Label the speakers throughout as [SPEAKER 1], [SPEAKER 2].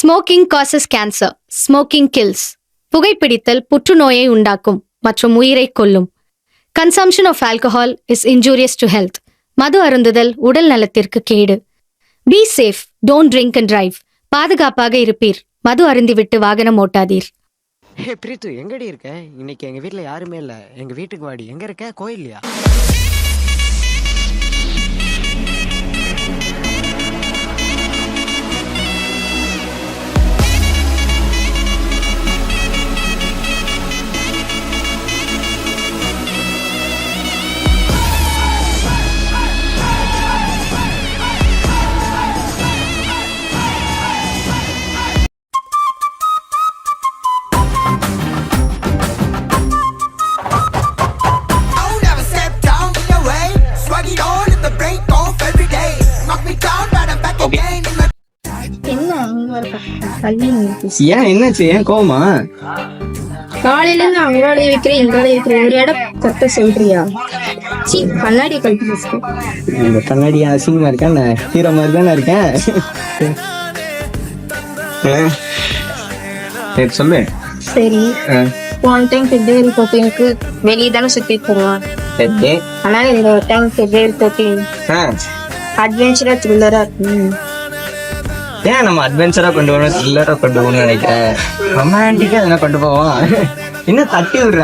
[SPEAKER 1] Smoking causes cancer, smoking kills. புகைப்பிடித்தல் புற்றுநோயை உண்டாக்கும் மற்றும் உயிரை கொல்லும். Consumption of alcohol is injurious to health. மது அருந்துதல் உடல் நலத்திற்கு கேடு. Be safe, don't drink and drive. பாதுகாப்பாக இருப்பீர். மது அருந்திவிட்டு வாகனம் ஓட்டாதீர்.
[SPEAKER 2] ஹே பிரீத்து, எங்கடி இருக்க? இன்னைக்கு எங்க வீட்ல யாருமே இல்ல. எங்க வீட்டுக்கு வாடி. எங்க இருக்க? கோயில்லையா?
[SPEAKER 3] ஏன் என்னாச்சு? ஏன் கோவமா?
[SPEAKER 4] காலையில இருந்து அங்காளைய வைக்கிறேன் இங்காளைய வைக்கிறேன், ஒரு இடம் கத்த சொல்றியா? கண்ணாடி கழட்டி.
[SPEAKER 3] இந்த கண்ணாடி அசிங்கமா இருக்கேன், ஹீரோ மாதிரி தானே இருக்கேன். சொல்லு.
[SPEAKER 4] சரி, போன டைம் பிப்ரவரி 14க்கு வெளியே தானே சுத்திட்டு போவான். ஆனா இந்த டைம் பிப்ரவரி 14 அட்வென்ச்சரா த்ரில்லரா இருக்கு.
[SPEAKER 3] ஏன் நம்ம அட்வென்ச்சரா கொண்டு போகணும், த்ரில்லரா கொண்டு போகணும்னு நினைக்கிறேன். ரொமான்டிக்கா என்ன கொண்டு போவோம். என்ன தட்டி விடுற?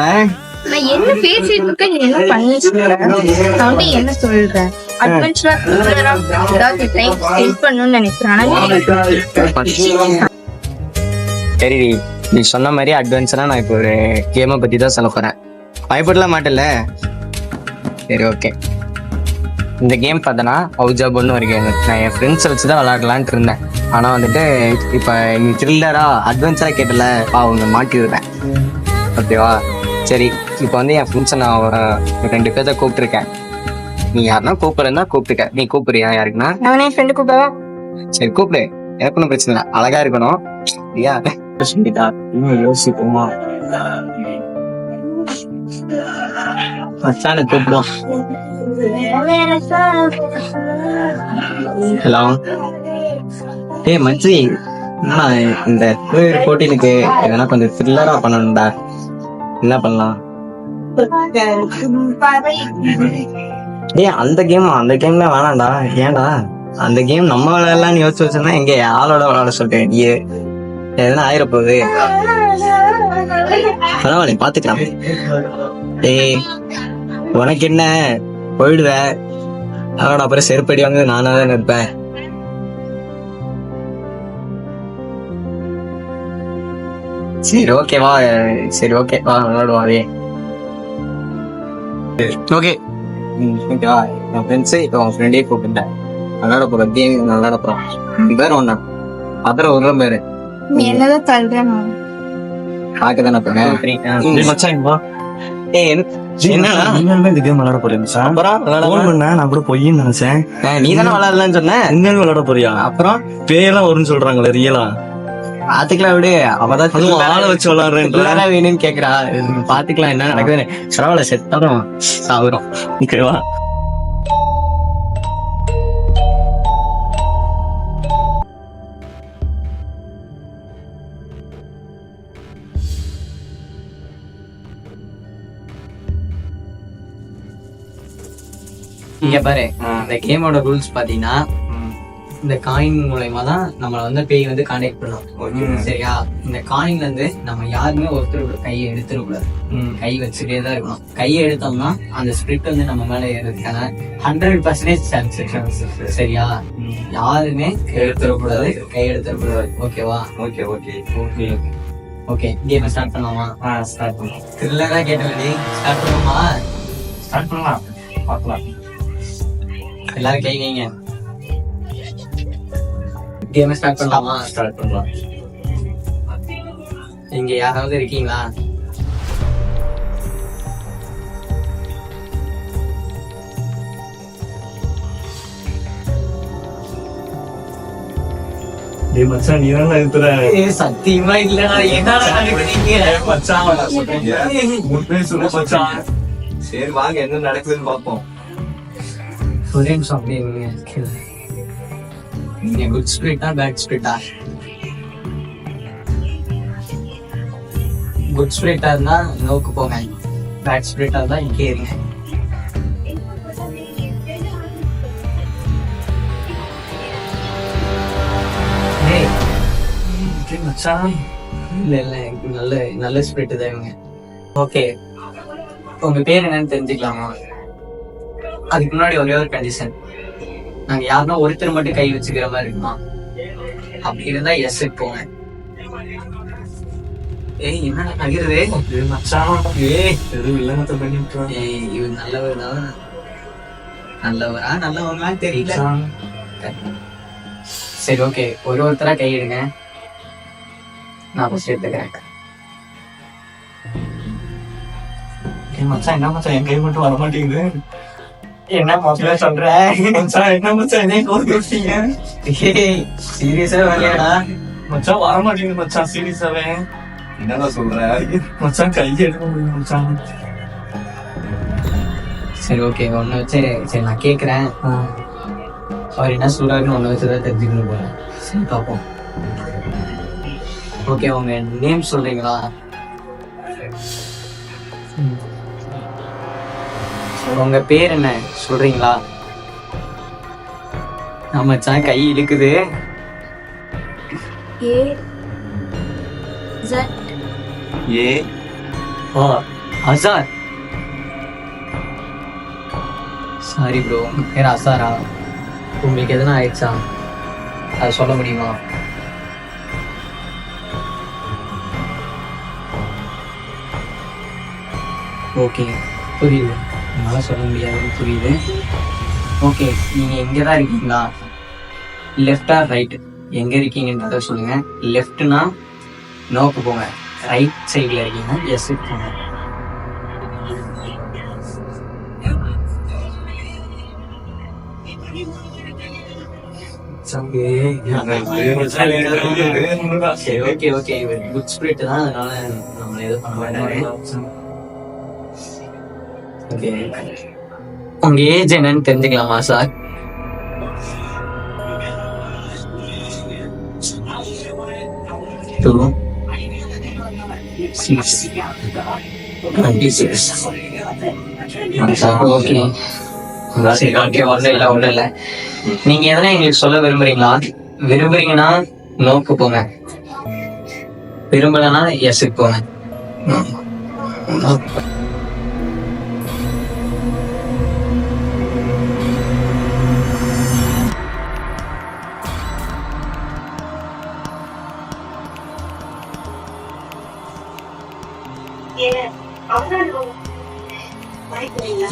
[SPEAKER 4] நான் என்ன பேசிட்டு இருக்கேன், நீ என்ன பண்ணிட்டு இருக்க? என்ன சொல்ற? அட்வென்ச்சரா த்ரில்லரா ஏதாவது டைம் ஸ்பெண்ட் பண்ணணும்னு நினைக்கிறேன்.
[SPEAKER 3] சரி, நீ சொன்ன மாதிரி அட்வென்ச்சரா நான் இப்போ ஒரு கேமை பத்தி தான் சொல்ல போறேன். பயப்படலாம் மாட்டேன்ல? சரி, ஓகே. இந்த கேம் பார்த்தனா அவுஜாபுன்னு ஒரு கேம். நான் என் ஃப்ரெண்ட்ஸை வச்சு தான் விளையாடலான்ட்டு இருந்தேன். ஆனால் வந்துட்டு இப்போ நீ த்ரில்லரா அட்வென்ச்சராக கேட்டல, அவங்க மாட்டி விடுறேன். ஓகேவா? சரி, இப்போ வந்து என் ஃப்ரெண்ட்ஸை நான் ஒரு 2 பேர்த்த கூப்பிட்டுருக்கேன். நீ யாருன்னா கூப்பிடுறா கூப்பிட்டுக்க. நீ கூப்பிடுறியா யாருக்குன்னா?
[SPEAKER 4] ஃப்ரெண்டு கூப்பிடவா?
[SPEAKER 3] சரி, கூப்பிடு. எனக்கு ஒன்றும் பிரச்சனை இல்லை, அழகா இருக்கணும். சரியா? யோசிப்போமா? மச்சான கூப்பிடுவோம். ஹலோ. மச்சி, இந்த போட்டினுக்கு எதனா கொஞ்சம் த்ரில்லரா பண்ணணும்டா. என்ன பண்ணலாம்? அந்த கேம்ல வேணாம்டா. ஏன்டா? அந்த கேம் நம்ம விளையாடலாம்னு யோசிச்சு வச்சிருந்தா எங்க ஆளோட விளையாட சொல்றேன். நீ எதனா ஆயிரப்போகுது. பரவாயில்ல, பாத்துக்கலாம். உனக்கு என்ன, போயிடுவ. அதோட அப்புறம் செருப்படி வாங்க நானா தான் இருப்பேன். சரி, ஓகேவா? சரி, ஓகே, வா விளையாடுவாவே. ஓகே, ஓகேவா? என் ஃப்ரெண்ட்ஸு இப்போ உன் ஃப்ரெண்டே கூப்பிட்டேன். விளையாட போகிறோம், கேம் விளையாட போகிறோம். பேர் ஒன்னா அதில் ஒரு பேரு
[SPEAKER 4] என்னதான் சொல்றேன்
[SPEAKER 3] பார்க்கதானே போறேன்.
[SPEAKER 5] இந்த கேம் விளையாட போறேன். நான் கூட பொய்ன்னு நினைச்சேன்.
[SPEAKER 3] நீ தானே விளையாடலான்னு சொன்ன.
[SPEAKER 5] உண்மையில விளையாட போறியா?
[SPEAKER 3] அப்புறம்
[SPEAKER 5] பேயெல்லாம் வரும்னு சொல்றாங்களே, ரியலா?
[SPEAKER 3] பாத்துக்கலாம் விடு. அவதான்
[SPEAKER 5] ஆளை வச்சு விளையாடுறேன்
[SPEAKER 3] வேணும்னு கேக்குறா. பாத்துக்கலாம் என்ன நடக்குதுன்னு. பரவாயில்ல, செத்தாலும் சாகுறோம்.
[SPEAKER 5] ஓகேவா?
[SPEAKER 3] இங்க பாரு, இந்த கேமோட ரூல்ஸ் பாத்தீங்கன்னா, இந்த காயின் மூலயமா தான் நம்மள வந்து பேய் வந்து கான்டாக்ட் பண்ணும். சரியா? இந்த காயின்ல இருந்து நம்ம யாருமே ஒருத்தர் கையை எடுத்துடக்கூடாது. கை வச்சுட்டே தான் இருக்கணும். கையை எடுத்தோம்னா அந்த ஸ்பிரிட் வந்து நம்ம மேல ஏறதுக்கான 100% சான்ஸ். சரியா? யாருமே எடுத்துடக்கூடாது, கை எடுத்துடக்கூடாது. ஓகேவா?
[SPEAKER 5] Okay okay okay
[SPEAKER 3] okay. Game start பண்ணலாமா?
[SPEAKER 5] ஸ்டார்ட் பண்ணலாம்.
[SPEAKER 3] த்ரில்லரா கேட்டவடி ஸ்டார்ட் பண்ணுமா?
[SPEAKER 5] ஸ்டார்ட் பண்ணலாம், பார்க்கலாம்.
[SPEAKER 3] எல்லாரும் கை வைங்க. கேம் ஸ்டார்ட் பண்ணலாமா?
[SPEAKER 5] ஸ்டார்ட் பண்ணலாம்.
[SPEAKER 3] இங்க யாராவது இருக்கீங்களா?
[SPEAKER 5] மச்சான், நீ தான் இருக்கிற.
[SPEAKER 3] சத்தியமா இல்லடா. என்னடா நடக்குறீங்க
[SPEAKER 5] மச்சான்? மச்சான், சரி வாங்க, என்ன நடக்குதுன்னு பாப்போம்.
[SPEAKER 3] ஒரே நிமிஷம் அப்படியே குட் ஸ்பிரிட்டா பேட் ஸ்பிரிட்டா? குட் ஸ்பிரிட்டா இருந்தா நோக்கு போங்க, பேட் ஸ்பிரிட்டா இருந்தா இங்கே இருங்க.
[SPEAKER 5] மச்சான்
[SPEAKER 3] இல்ல இல்ல எனக்கு நல்ல நல்ல ஸ்பிரிட் தான் இவங்க. ஓகே, உங்க பேர் என்னன்னு தெரிஞ்சுக்கலாமா? அதுக்கு முன்னாடி ஒரே ஒரு கண்டிஷன், நாங்க யாருன்னா ஒருத்தர் மட்டும் கை வச்சுக்கிற மாதிரி இருக்குமா? அப்படி இருந்தா எஸ் போங்க. ஏய் என்ன நகருது
[SPEAKER 5] மச்சான் எதுவும் இல்லைன்னு பண்ணிட்டு
[SPEAKER 3] ஏய் இவர் நல்லவர் தான். நல்லவரா தெரியல. சரி ஓகே, ஒருத்தரா கையிடுங்க, நான் ஃபர்ஸ்ட் எடுத்துக்கிறேன்.
[SPEAKER 5] மச்சான் என்ன மச்சான் என் கை மட்டும் வர மாட்டேங்குது.
[SPEAKER 3] என்ன மாப்பிள்ள சொல்ற?
[SPEAKER 5] மச்சான் என்ன மச்சான் என்ன கோர்த்து வச்சீங்க?
[SPEAKER 3] சீரியஸா வரலையாடா?
[SPEAKER 5] மச்சான் வர மாட்டேங்குது மச்சான், சீரியஸாவே.
[SPEAKER 6] என்னடா சொல்ற?
[SPEAKER 5] மச்சான் கையை எடுக்க முடியும் மச்சான்.
[SPEAKER 3] சரி ஓகே, ஒன்னு வச்சு சரி நான் கேக்குறேன். அவர் என்ன சொல்றாருன்னு ஒன்னு வச்சுதான் தெரிஞ்சுக்கணும் போல. சரி பார்ப்போம். ஓகே, உங்க நேம் சொல்றீங்களா? உங்க பேர் என்ன சொல்றீங்களா? மச்சான் கை இழுக்குது.
[SPEAKER 6] ஏ
[SPEAKER 3] அசார். சாரி ப்ரோ, உங்க பேர் அசாரா? உங்களுக்கு எதனா ஆயிடுச்சா? அது சொல்ல முடியுமா? ஓகே புரியுது, என்னால் சொல்ல முடியாதுன்னு புரியுது. ஓகே, நீங்கள் எங்கே தான் இருக்கீங்களா? லெஃப்டா ரைட் எங்கே இருக்கீங்கன்றத சொல்லுங்க. லெஃப்ட்னா நோக்கு போங்க, ரைட் சைடில் இருக்கீங்க எஸ் போங்க. ஓகே ஓகே, குட் ஸ்பிரிட் தான், அதனால நம்மள எதுவும் பண்ண மாட்டாரு. ஓகே, உங்க ஏஜ் என்னன்னு தெரிஞ்சுக்கலாமா சார்? ஓகே சரி ஓகே, ஒன்றும் இல்லை. நீங்க எதனா எங்களுக்கு சொல்ல விரும்புறீங்களா? விரும்புறீங்கன்னா நோக்கு போங்க, விரும்பலன்னா எஸ்க்கு போங்க.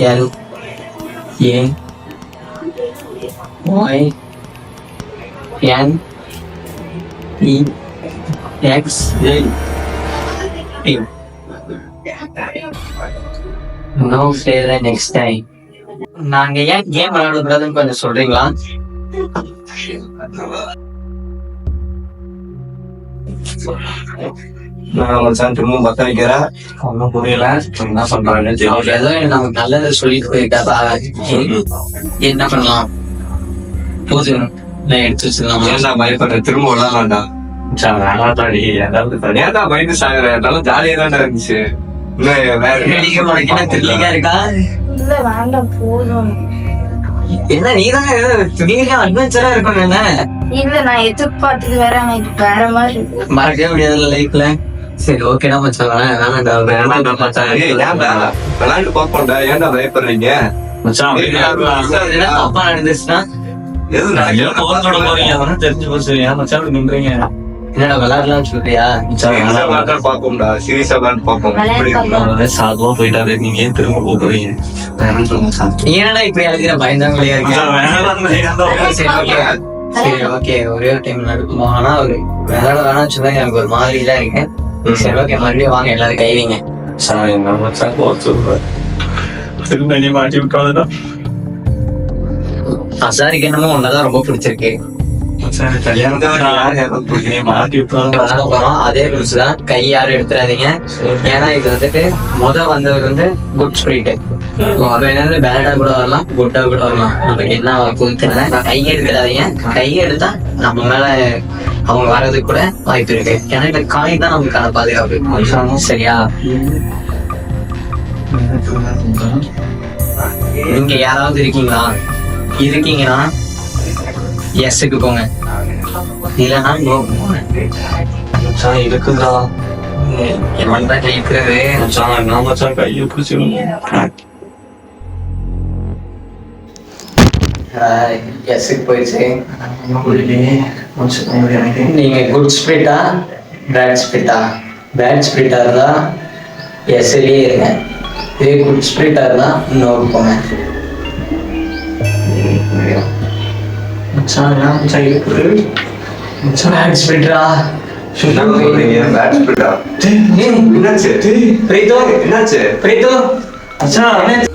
[SPEAKER 3] L A Y N E X T. No say the next time. நாங்க ஏன் கேம் விளையாடக்கூடாதுன்னு கொஞ்சம் சொல்றீங்களா?
[SPEAKER 6] நான் மச்சான் திரும்ப பத்த வைக்கிறேன். ஒன்னும் புரியல என்ன பண்றாங்கன்னு தெரியல.
[SPEAKER 3] ஏதோ நமக்கு நல்லதை சொல்லிட்டு போயிருக்காதா? என்ன பண்ணலாம்? போதும், நான் எடுத்து வச்சிடலாம்.
[SPEAKER 6] ஏன்டா பயப்படுற? திரும்ப விளாடலாம்டா. மச்சான் வேணாட்டாடி, ஏதாவது தனியாடா பயந்து சாகுற. இருந்தாலும் ஜாலியா தான்டா இருந்துச்சு. இன்னும் வேற
[SPEAKER 3] த்ரில்லிங்கா இருக்கா?
[SPEAKER 4] இல்ல வேண்டாம் போதும்.
[SPEAKER 3] என்ன நீதான் துணியா அட்வென்ச்சரா இருக்கணும். என்ன
[SPEAKER 4] இல்ல நான் எதிர்பார்த்தது வேற, எனக்கு வேற மாதிரி இருக்கு.
[SPEAKER 3] மறக்கவே முடியாதுல்ல லைஃப்ல. சரி ஓகேடா மச்சான், வேணாண்டா
[SPEAKER 6] வேணாண்டா மச்சான். ஏன்டா விளாண்டு பாப்போம்டா, ஏன்டா பயப்படுறீங்க?
[SPEAKER 5] மச்சான்
[SPEAKER 3] தப்பா நடந்துச்சுன்னா
[SPEAKER 6] எது
[SPEAKER 5] ஏன் போறதோட போறீங்க? அதெல்லாம் தெரிஞ்சு போச்சு. ஏன் மச்சான் இப்படி நின்றீங்க?
[SPEAKER 3] என்னடா விளையாடலாம்னு சொல்றியா?
[SPEAKER 6] பாப்போம்டா, சீரியஸா விளாண்டு பாப்போம்.
[SPEAKER 5] சாதுவா போயிட்டாரு, நீங்க ஏன் திரும்ப போறீங்க?
[SPEAKER 3] ஏன்னா இப்படி அழுகிற பயந்தாங்களையா இருக்கேன். சரி ஓகே சரி ஓகே, ஒரே ஒரு டைம் நடக்குமா? ஆனா ஒரு விளையாட வேணாம்னு சொன்னா எனக்கு ஒரு மாதிரி தான் இருக்கேன். சரி ஓகே, மறுபடியும் வாங்க எல்லாரும் கைவிங்க.
[SPEAKER 5] திரும்ப நீ மாட்டி விட்டாதான்.
[SPEAKER 3] அசாரிக்கு என்னமோ ஒன்னதான் ரொம்ப பிடிச்சிருக்கு. விளையாட போறோம் அதே ரூல்ஸ் தான். கை யாரும் எடுத்துறாதீங்க. ஏன்னா இது வந்துட்டு வந்தவர் வந்து குட் ஸ்பிரிட். என்னது பேடா கூட வரலாம், குட்டா கூட வரலாம். நமக்கு என்ன தெரியல. கை எடுத்துடாதீங்க. கை எடுத்தா நம்ம மேல அவங்க வர்றதுக்கு கூட வாய்ப்பு இருக்கு. ஏன்னா இந்த காய் தான் நமக்கான பாதுகாப்பு. சரியா? நீங்க யாராவது இருக்கீங்கன்னா எஸ்ஸுக்கு போங்க, இல்லைன்னா நோ போங்க.
[SPEAKER 6] இருக்குதா
[SPEAKER 3] என்ன ஜெயிக்கிறது?
[SPEAKER 6] கையை பிடிச்சி
[SPEAKER 3] எஸ்ஸுக்கு போயிடுச்சு. நீங்க குட் ஸ்பிரிட்டா பேட் ஸ்பிரிட்டா? பேட் ஸ்பிரிட்டா இருந்தா எஸ்லயே இருங்க. இதே குட் ஸ்பிரிட்டா இருந்தா நோ போங்க. பேட் ஸ்பிரிட்டா?
[SPEAKER 6] என்னாச்சு?
[SPEAKER 3] பிரீத்தோ
[SPEAKER 6] என்னாச்சு?
[SPEAKER 3] பிரீத்தோ
[SPEAKER 5] மச்சான்